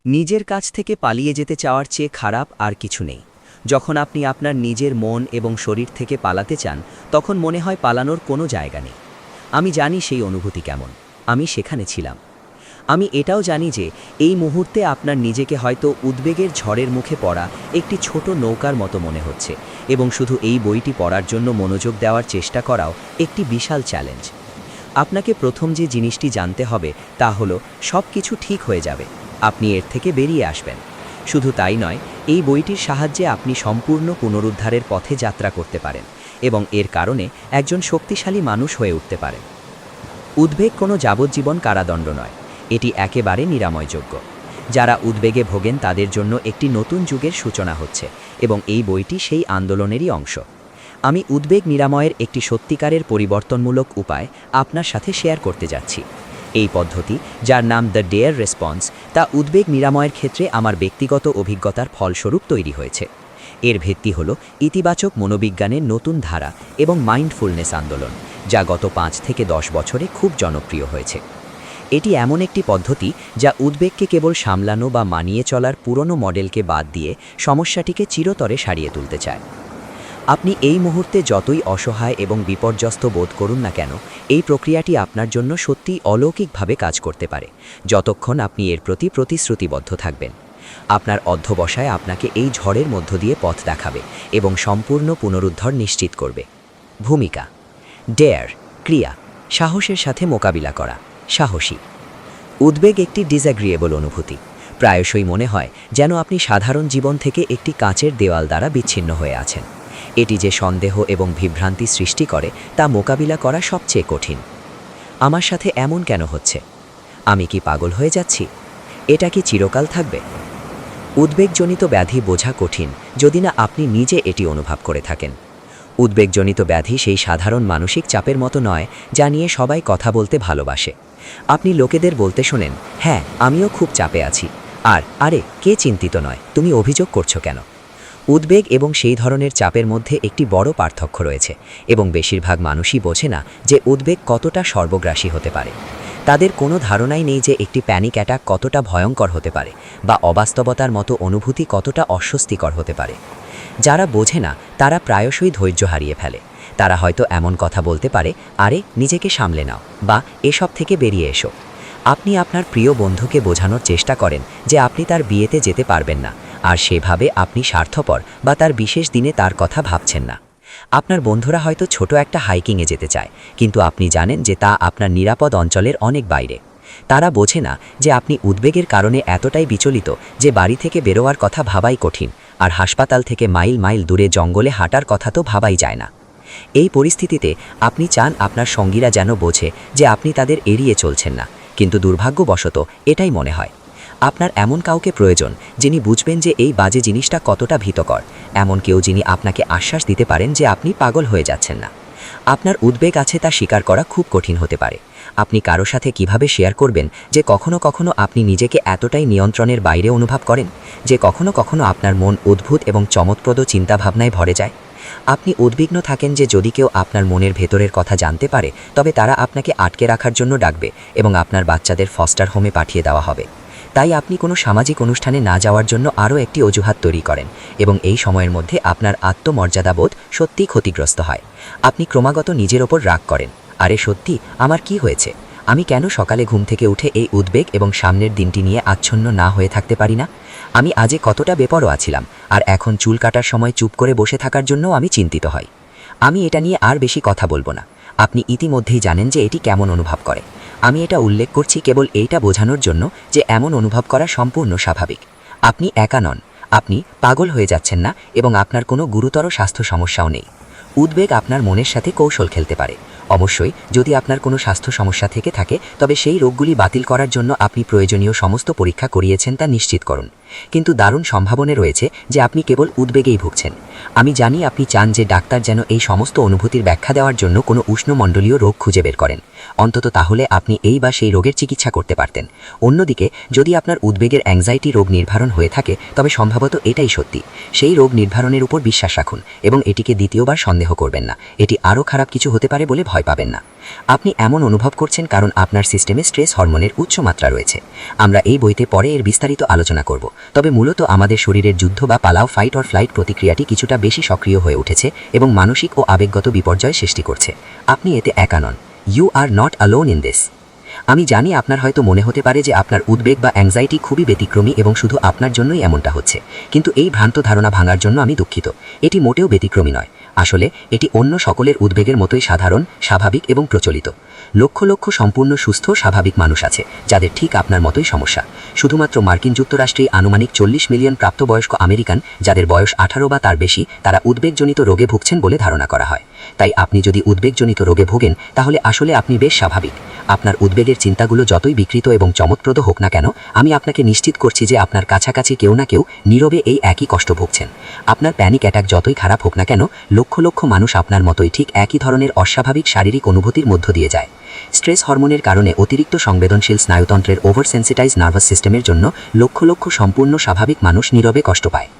নিজের কাছ থেকে পালিয়ে যেতে চাওয়ার চেয়ে খারাপ আর কিছু নেই। যখন আপনি আপনার নিজের মন এবং শরীর থেকে পালাতে চান, তখন মনে হয় পালানোর কোনো জায়গা নেই। আমি জানি সেই অনুভূতি কেমন। আমি সেখানে ছিলাম। আমি এটাও জানি যে এই মুহূর্তে আপনার নিজেকে হয়তো উদ্বেগের ঝড়ের মুখে পড়া একটি ছোট নৌকার মতো মনে হচ্ছে, এবং শুধু এই বইটি পড়ার জন্য মনোযোগ দেওয়ার চেষ্টা করাও একটি বিশাল চ্যালেঞ্জ। আপনাকে প্রথম যে জিনিসটি জানতে হবে তা হলো, সব কিছু ঠিক হয়ে যাবে। আপনি এর থেকে বেরিয়ে আসবেন। শুধু তাই নয়, এই বইটির সাহায্যে আপনি সম্পূর্ণ পুনরুদ্ধারের পথে যাত্রা করতে পারেন এবং এর কারণে একজন শক্তিশালী মানুষ হয়ে উঠতে পারেন। উদ্বেগ কোনো যাবজ্জীবন কারাদণ্ড নয়, এটি একেবারে নিরাময়যোগ্য। যারা উদ্বেগে ভোগেন তাদের জন্য একটি নতুন যুগের সূচনা হচ্ছে, এবং এই বইটি সেই আন্দোলনেরই অংশ। আমি উদ্বেগ নিরাময়ের একটি সত্যিকারের পরিবর্তনমূলক উপায় আপনার সাথে শেয়ার করতে যাচ্ছি। এই পদ্ধতি, যার নাম দ্য ডেয়ার রেসপন্স, তা উদ্বেগ নিরাময়ের ক্ষেত্রে আমার ব্যক্তিগত অভিজ্ঞতার ফলস্বরূপ তৈরি হয়েছে। এর ভিত্তি হল ইতিবাচক মনোবিজ্ঞানের নতুন ধারা এবং মাইন্ডফুলনেস আন্দোলন, যা গত 5 থেকে 10 বছরে খুব জনপ্রিয় হয়েছে। এটি এমন একটি পদ্ধতি যা উদ্বেগকে কেবল সামলানো বা মানিয়ে চলার পুরনো মডেলকে বাদ দিয়ে সমস্যাটিকে চিরতরে সারিয়ে তুলতে চায়। আপনি এই মুহূর্তে যতই অসহায় এবং বিপর্যস্ত বোধ করুন না কেন, এই প্রক্রিয়াটি আপনার জন্য সত্যিই অলৌকিকভাবে কাজ করতে পারে, যতক্ষণ আপনি এর প্রতি প্রতিশ্রুতিবদ্ধ থাকবেন। আপনার অধ্যবসায় আপনাকে এই ঝড়ের মধ্য দিয়ে পথ দেখাবে এবং সম্পূর্ণ পুনরুদ্ধার নিশ্চিত করবে। ভূমিকা: ডেয়ার, ক্রিয়া, সাহসের সাথে মোকাবিলা করা, সাহসী। উদ্বেগ একটি ডিসঅ্যাগ্রিয়েবল অনুভূতি। প্রায়শই মনে হয় যেন আপনি সাধারণ জীবন থেকে একটি কাঁচের দেওয়াল দ্বারা বিচ্ছিন্ন হয়ে আছেন। এটি যে সন্দেহ এবং বিভ্রান্তি সৃষ্টি করে তা মোকাবিলা করা সবচেয়ে কঠিন। আমার সাথে এমন কেন হচ্ছে? আমি কি পাগল হয়ে যাচ্ছি? এটা কি চিরকাল থাকবে? উদ্বেগজনিত ব্যাধি বোঝা কঠিন যদি না আপনি নিজে এটি অনুভব করে থাকেন। উদ্বেগজনিত ব্যাধি সেই সাধারণ মানসিক চাপের মতো নয় যা নিয়ে সবাই কথা বলতে ভালোবাসে। আপনি লোকেদের বলতে শোনেন, হ্যাঁ আমিও খুব চাপে আছি, আর আরে কে চিন্তিত নয়, তুমি অভিযোগ করছো কেন? উদ্বেগ এবং সেই ধরনের চাপের মধ্যে একটি বড় পার্থক্য রয়েছে, এবং বেশিরভাগ মানুষই বোঝে না যে উদ্বেগ কতটা সর্বগ্রাসী হতে পারে। তাদের কোনো ধারণাই নেই যে একটি প্যানিক অ্যাটাক কতটা ভয়ঙ্কর হতে পারে, বা অবাস্তবতার মতো অনুভূতি কতটা অস্বস্তিকর হতে পারে। যারা বোঝে না তারা প্রায়শই ধৈর্য হারিয়ে ফেলে। তারা হয়তো এমন কথা বলতে পারে, আরে নিজেকে সামলে নাও, বা এসব থেকে বেরিয়ে এসো। আপনি আপনার প্রিয় বন্ধুকে বোঝানোর চেষ্টা করেন যে আপনি তার বিয়েতে যেতে পারবেন না, আর সেভাবে আপনি স্বার্থপর বা তার বিশেষ দিনে তার কথা ভাবছেন না। আপনার বন্ধুরা হয়তো ছোট একটা হাইকিংয়ে যেতে চায়, কিন্তু আপনি জানেন যে তা আপনার নিরাপদ অঞ্চলের অনেক বাইরে। তারা বোঝে না যে আপনি উদ্বেগের কারণে এতটাই বিচলিত যে বাড়ি থেকে বেরোয়ার কথা ভাবাই কঠিন, আর হাসপাতাল থেকে মাইল মাইল দূরে জঙ্গলে হাঁটার কথা তো ভাবাই যায় না। এই পরিস্থিতিতে আপনি চান আপনার সঙ্গীরা যেন বোঝে যে আপনি তাদের এড়িয়ে চলছেন না, কিন্তু দুর্ভাগ্যবশত এটাই মনে হয়। আপনার এমন কাউকে প্রয়োজন যিনি বুঝবেন যে এই বাজে জিনিসটা কতটা ভীতকর, এমন কেউ যিনি আপনাকে আশ্বাস দিতে পারেন যে আপনি পাগল হয়ে যাচ্ছেন না। আপনার উদ্বেগ আছে তা স্বীকার করা খুব কঠিন হতে পারে। আপনি কারো সাথে কিভাবে শেয়ার করবেন যে কখনো কখনো আপনি নিজেকে এতটাই নিয়ন্ত্রণের বাইরে অনুভব করেন যে কখনো কখনো আপনার মন অদ্ভুত এবং চমৎপ্রদ চিন্তাভাবনায় ভরে যায়? আপনি উদ্বিগ্ন থাকেন যে যদি কেউ আপনার মনের ভেতরের কথা জানতে পারে তবে তারা আপনাকে আটকে রাখার জন্য ডাকবে এবং আপনার বাচ্চাদের ফস্টার হোমে পাঠিয়ে দেওয়া হবে। তাই আপনি কোনো সামাজিক অনুষ্ঠানে না যাওয়ার জন্য আরও একটি অজুহাত তৈরি করেন, এবং এই সময়ের মধ্যে আপনার আত্মমর্যাদাবোধ সত্যিই ক্ষতিগ্রস্ত হয়। আপনি ক্রমাগত নিজের ওপর রাগ করেন, আরে সত্যি আমার কি হয়েছে? আমি কেন সকালে ঘুম থেকে উঠে এই উদ্বেগ এবং সামনের দিনটি নিয়ে আচ্ছন্ন না হয়ে থাকতে পারি না? আমি আজে কতটা বেপরোয়া ছিলাম, আর এখন চুল কাটার সময় চুপ করে বসে থাকার জন্য আমি চিন্তিত হই। আমি এটা নিয়ে আর বেশি কথা বলবো না। আপনি ইতিমধ্যেই জানেন যে এটি কেমন অনুভব করে। আমি এটা উল্লেখ করছি কেবল এইটা বোঝানোর জন্য যে এমন অনুভব করা সম্পূর্ণ স্বাভাবিক। আপনি একা নন, আপনি পাগল হয়ে যাচ্ছেন না, এবং আপনার কোনো গুরুতর স্বাস্থ্য সমস্যাও নেই। উদ্বেগ আপনার মনের সাথে কৌশল খেলতে পারে। অবশ্যই যদি আপনার কোনো স্বাস্থ্য সমস্যা থেকে থাকে তবে সেই রোগগুলি বাতিল করার জন্য আপনি প্রয়োজনীয় সমস্ত পরীক্ষা করিয়েছেন তা নিশ্চিত করুন। কিন্তু দারুণ সম্ভাবনা রয়েছে যে আপনি কেবল উদ্বেগেই ভুগছেন। আমি জানি আপনি চান যে ডাক্তার যেন এই সমস্ত অনুভূতির ব্যাখ্যা দেওয়ার জন্য কোনো উষ্ণমণ্ডলীয় রোগ খুঁজে বের করেন, অন্তত তাহলে আপনি এই বা সেই রোগের চিকিৎসা করতে পারতেন। অন্যদিকে যদি আপনার উদ্বেগের অ্যাংজাইটি রোগ নির্ধারণ হয়ে থাকে, তবে সম্ভবত এটাই সত্যি। সেই রোগ নির্ধারণের উপর বিশ্বাস রাখুন এবং এটিকে দ্বিতীয়বার সন্দেহ করবেন না। এটি আরও খারাপ কিছু হতে পারে বলে ভয় পাবেন না। আপনি এমন অনুভব করছেন কারণ আপনার সিস্টেমে স্ট্রেস হরমোনের উচ্চ মাত্রা রয়েছে। আমরা এই বইতে পরে এর বিস্তারিত আলোচনা করব, তবে মূলত আমাদের শরীরের যুদ্ধ বা পালাও, ফাইট অর ফ্লাইট প্রতিক্রিয়াটি কিছুটা বেশি সক্রিয় হয়ে উঠেছে এবং মানসিক ও আবেগগত বিপর্যয় সৃষ্টি করছে। আপনি এতে একা নন। You are not alone in this. আমি জানি আপনার হয়তো মনে হতে পারে যে আপনার উদ্বেগ বা অ্যাংজাইটি খুবই ব্যতিক্রমী এবং শুধু আপনার জন্যই এমনটা হচ্ছে, কিন্তু এই ভ্রান্ত ধারণা ভাঙার জন্য আমি দুঃখিত। এটি মোটেও ব্যতিক্রমী নয়। আসলে এটি অন্য সকলের উদ্বেগের মতোই সাধারণ, স্বাভাবিক এবং প্রচলিত। লক্ষ লক্ষ সম্পূর্ণ সুস্থ স্বাভাবিক মানুষ আছে যাদের ঠিক আপনার মতোই সমস্যা। শুধুমাত্র মার্কিন যুক্তরাষ্ট্রে আনুমানিক 40 মিলিয়ন প্রাপ্তবয়স্ক আমেরিকান যাদের বয়স 18 বা তার বেশি, তারা উদ্বেগজনিত রোগে ভুগছেন বলে ধারণা করা হয়। তাই আপনি যদি উদ্বেগজনিত রোগে ভোগেন, তাহলে আসলে আপনি বেশ স্বাভাবিক। আপনার উদ্বেগের চিন্তাগুলো যতই বিকৃত এবং চমৎপ্রদ হোক না কেন, আমি আপনাকে নিশ্চিত করছি যে আপনার কাছাকাছি কেউ না কেউ নীরবে এই একই কষ্ট ভুগছেন। আপনার প্যানিক অ্যাটাক যতই খারাপ হোক না কেন, লক্ষ লক্ষ মানুষ আপনার মতোই ঠিক একই ধরনের অস্বাভাবিক শারীরিক অনুভূতির মধ্য দিয়ে যায়। স্ট্রেস হরমোনের কারণে অতিরিক্ত সংবেদনশীল স্নায়ুতন্ত্রের ওভার সেন্সিটাইজ নার্ভাস সিস্টেমের জন্য লক্ষ লক্ষ সম্পূর্ণ স্বাভাবিক মানুষ নীরবে কষ্ট পায়।